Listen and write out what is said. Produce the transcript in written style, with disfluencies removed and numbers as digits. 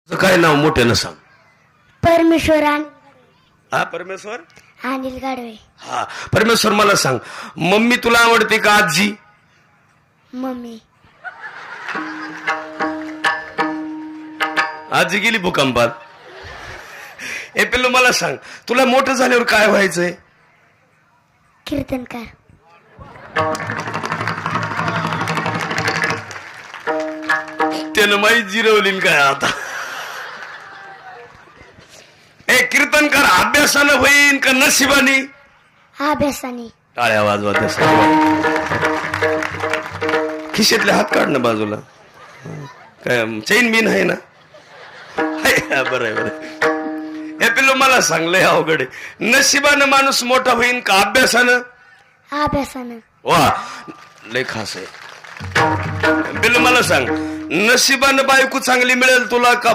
काय नाव मोठ्यानं सांग. परमेश्वर हा परमेश्वर. अनिल गाडवे. हा परमेश्वर मला सांग, मम्मी तुला आवडते का आजी? मम्मी. आजी गेली भूकंपात. ए पिल्लू मला सांग, तुला मोठं झाल्यावर काय व्हायचंय? कीर्तनकार. त्यानं माहीत जिरवली काय आता? ए कीर्तनकार अभ्यासानं होईन का नशिबानी? अभ्यासाने. टाळ्या वाजवा त्यासाठी. खिशेतले हात काढणं बाजूला. काय चैन बिन आहे ना? बरं आहे बरं. हे पिल्लू मला सांग, लय अवघड आहे. नशिबानं माणूस मोठा होईन का अभ्यासानं? अभ्यासानं. वा लय खास आहे. पिल्लू मला सांग, नशिबानं बायको चांगली मिळेल तुला का